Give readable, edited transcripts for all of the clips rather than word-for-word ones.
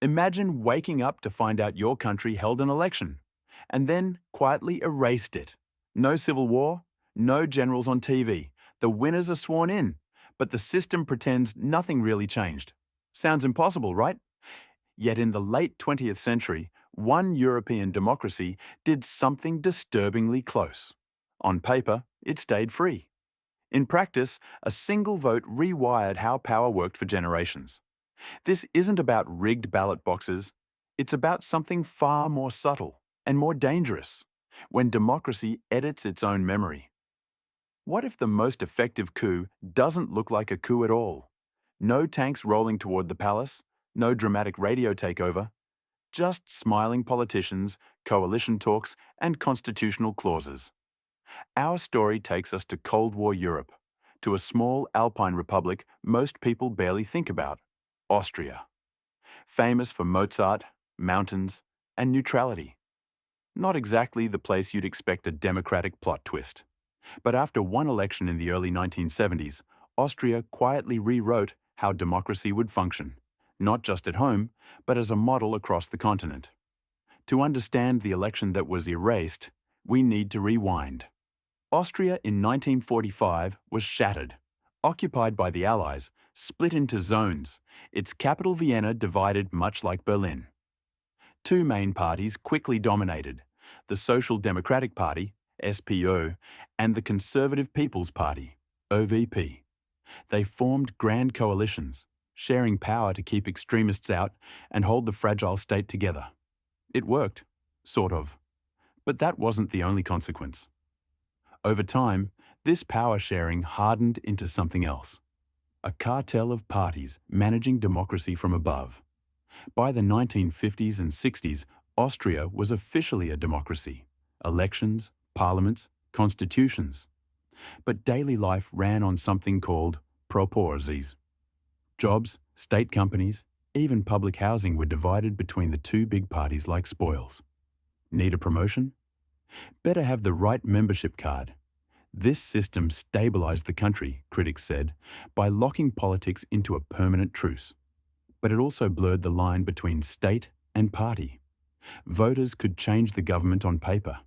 Imagine waking up to find out your country held an election and then quietly erased it. No civil war, no generals on TV. The winners are sworn in, but the system pretends nothing really changed. Sounds impossible, right? Yet in the late 20th century, one European democracy did something disturbingly close. On paper, it stayed free. In practice, a single vote rewired how power worked for generations. This isn't about rigged ballot boxes. It's about something far more subtle and more dangerous, when democracy edits its own memory. What if the most effective coup doesn't look like a coup at all? No tanks rolling toward the palace, no dramatic radio takeover, just smiling politicians, coalition talks, and constitutional clauses. Our story takes us to Cold War Europe, to a small alpine republic most people barely think about, Austria. Famous for Mozart, mountains, and neutrality. Not exactly the place you'd expect a democratic plot twist. But after one election in the early 1970s, Austria quietly rewrote how democracy would function, not just at home, but as a model across the continent. To understand the election that was erased, we need to rewind. Austria in 1945 was shattered, occupied by the Allies, split into zones, its capital Vienna divided much like Berlin. Two main parties quickly dominated, the Social Democratic Party, SPO, and the Conservative People's Party, OVP. They formed grand coalitions, sharing power to keep extremists out and hold the fragile state together. It worked, sort of. But that wasn't the only consequence. Over time, this power sharing hardened into something else. A cartel of parties managing democracy from above. By the 1950s and 60s, Austria was officially a democracy. Elections, parliaments, constitutions. But daily life ran on something called proporties. Jobs, state companies, even public housing were divided between the two big parties like spoils. Need a promotion? Better have the right membership card. This system stabilized the country, critics said, by locking politics into a permanent truce. But it also blurred the line between state and party. Voters could change the government on paper.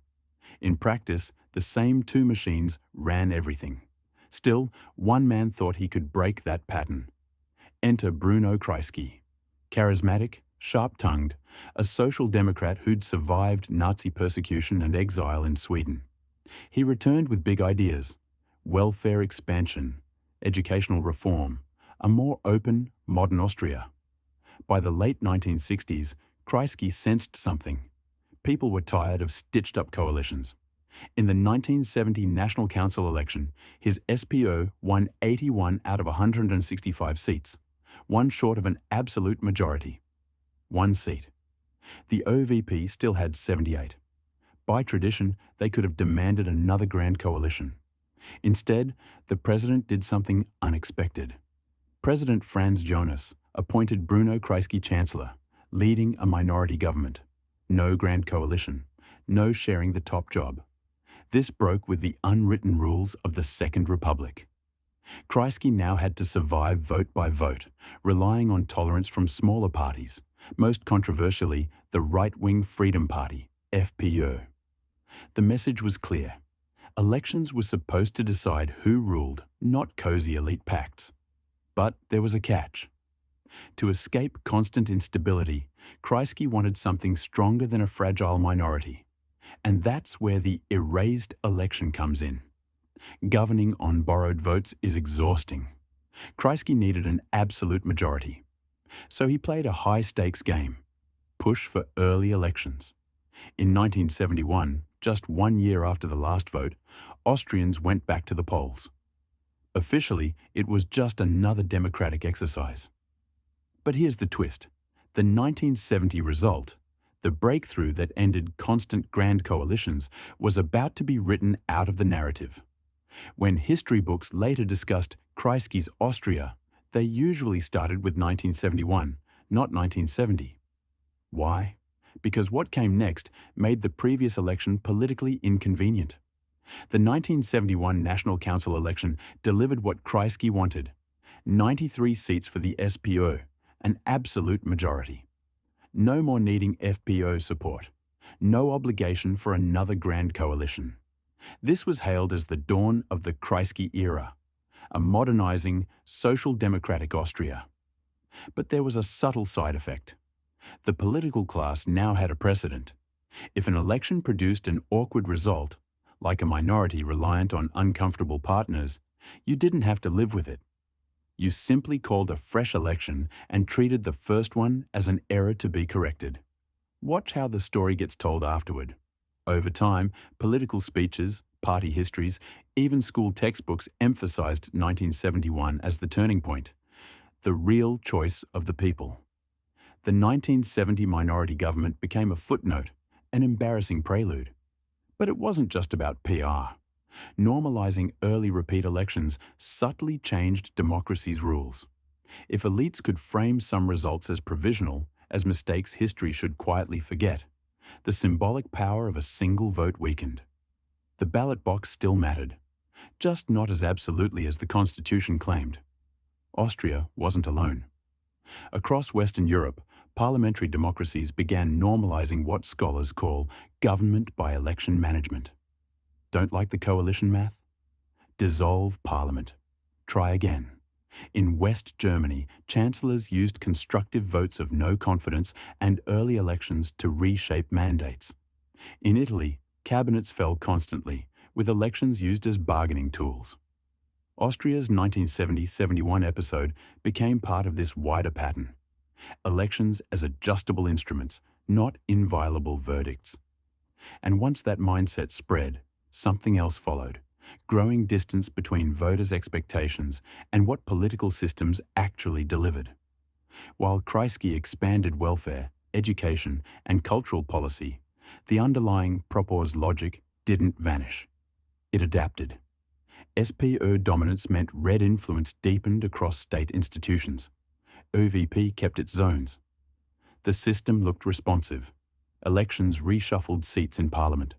In practice, the same two machines ran everything. Still, one man thought he could break that pattern. Enter Bruno Kreisky. Charismatic, sharp-tongued, a social democrat who'd survived Nazi persecution and exile in Sweden. He returned with big ideas: welfare expansion, educational reform, a more open, modern Austria. By the late 1960s, Kreisky sensed something. People were tired of stitched-up coalitions. In the 1970 National Council election, his SPO won 81 out of 165 seats, one short of an absolute majority. One seat. The OVP still had 78. By tradition, they could have demanded another grand coalition. Instead, the president did something unexpected. President Franz Jonas appointed Bruno Kreisky chancellor, leading a minority government. No grand coalition, no sharing the top job. This broke with the unwritten rules of the Second Republic. Kreisky now had to survive vote by vote, relying on tolerance from smaller parties, most controversially the right-wing Freedom Party, FPÖ. The message was clear. Elections were supposed to decide who ruled, not cozy elite pacts. But there was a catch. To escape constant instability, Kreisky wanted something stronger than a fragile minority. And that's where the erased election comes in. Governing on borrowed votes is exhausting. Kreisky needed an absolute majority. So he played a high-stakes game. Push for early elections. In 1971, just 1 year after the last vote, Austrians went back to the polls. Officially, it was just another democratic exercise. But here's the twist. The 1970 result, the breakthrough that ended constant grand coalitions, was about to be written out of the narrative. When history books later discussed Kreisky's Austria, they usually started with 1971, not 1970. Why? Because what came next made the previous election politically inconvenient. The 1971 National Council election delivered what Kreisky wanted: 93 seats for the SPÖ, an absolute majority. No more needing FPO support. No obligation for another grand coalition. This was hailed as the dawn of the Kreisky era, a modernizing, social democratic Austria. But there was a subtle side effect. The political class now had a precedent. If an election produced an awkward result, like a minority reliant on uncomfortable partners, you didn't have to live with it. You simply called a fresh election and treated the first one as an error to be corrected. Watch how the story gets told afterward. Over time, political speeches, party histories, even school textbooks emphasized 1971 as the turning point, the real choice of the people. The 1970 minority government became a footnote, an embarrassing prelude. But it wasn't just about PR. Normalizing early repeat elections subtly changed democracy's rules. If elites could frame some results as provisional, as mistakes history should quietly forget, the symbolic power of a single vote weakened. The ballot box still mattered, just not as absolutely as the Constitution claimed. Austria wasn't alone. Across Western Europe, parliamentary democracies began normalizing what scholars call government by election management. Don't like the coalition math? Dissolve parliament. Try again. In West Germany, chancellors used constructive votes of no confidence and early elections to reshape mandates. In Italy, cabinets fell constantly, with elections used as bargaining tools. Austria's 1970-71 episode became part of this wider pattern. Elections as adjustable instruments, not inviolable verdicts. And once that mindset spread, something else followed. Growing distance between voters' expectations and what political systems actually delivered. While Kreisky expanded welfare, education, and cultural policy, the underlying propos logic didn't vanish. It adapted. SPÖ dominance meant red influence deepened across state institutions. ÖVP kept its zones. The system looked responsive. Elections reshuffled seats in parliament.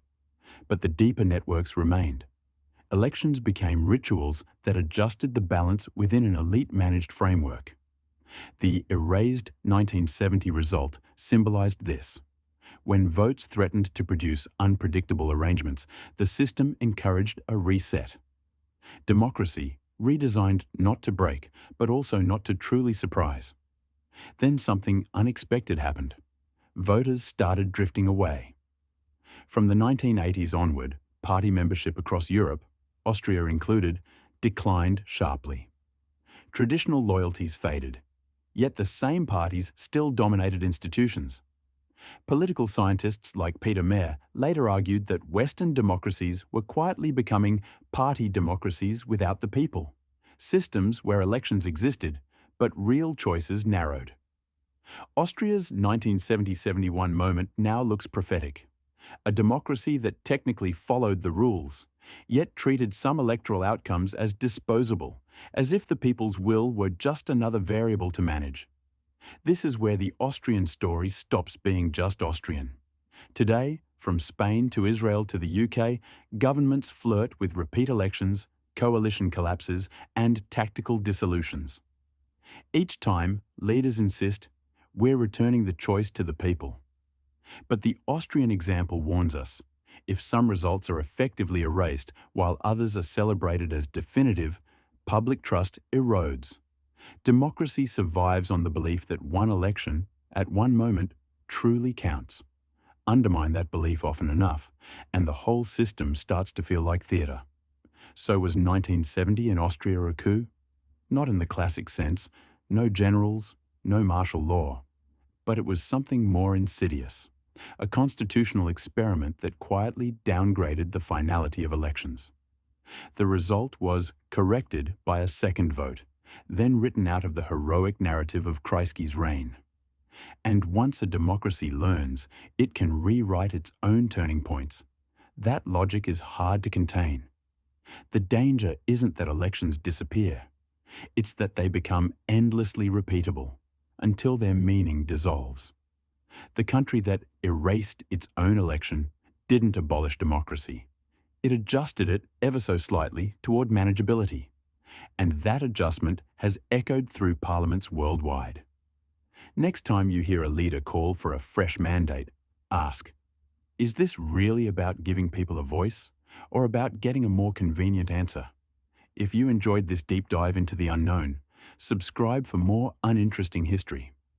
But the deeper networks remained. Elections became rituals that adjusted the balance within an elite-managed framework. The erased 1970 result symbolized this. When votes threatened to produce unpredictable arrangements, the system encouraged a reset. Democracy, redesigned not to break, but also not to truly surprise. Then something unexpected happened. Voters started drifting away. From the 1980s onward, party membership across Europe, Austria included, declined sharply. Traditional loyalties faded, yet the same parties still dominated institutions. Political scientists like Peter Mayer later argued that Western democracies were quietly becoming party democracies without the people, systems where elections existed, but real choices narrowed. Austria's 1970-71 moment now looks prophetic. A democracy that technically followed the rules, yet treated some electoral outcomes as disposable, as if the people's will were just another variable to manage. This is where the Austrian story stops being just Austrian. Today, from Spain to Israel to the UK, governments flirt with repeat elections, coalition collapses, and tactical dissolutions. Each time, leaders insist, we're returning the choice to the people. But the Austrian example warns us, if some results are effectively erased while others are celebrated as definitive, public trust erodes. Democracy survives on the belief that one election, at one moment, truly counts. Undermine that belief often enough, and the whole system starts to feel like theatre. So was 1970 in Austria a coup? Not in the classic sense, no generals, no martial law. But it was something more insidious, a constitutional experiment that quietly downgraded the finality of elections. The result was corrected by a second vote, then written out of the heroic narrative of Kreisky's reign. And once a democracy learns, it can rewrite its own turning points. That logic is hard to contain. The danger isn't that elections disappear. It's that they become endlessly repeatable, until their meaning dissolves. The country that erased its own election didn't abolish democracy. It adjusted it ever so slightly toward manageability. And that adjustment has echoed through parliaments worldwide. Next time you hear a leader call for a fresh mandate, ask, is this really about giving people a voice or about getting a more convenient answer? If you enjoyed this deep dive into the unknown, subscribe for more uninteresting history.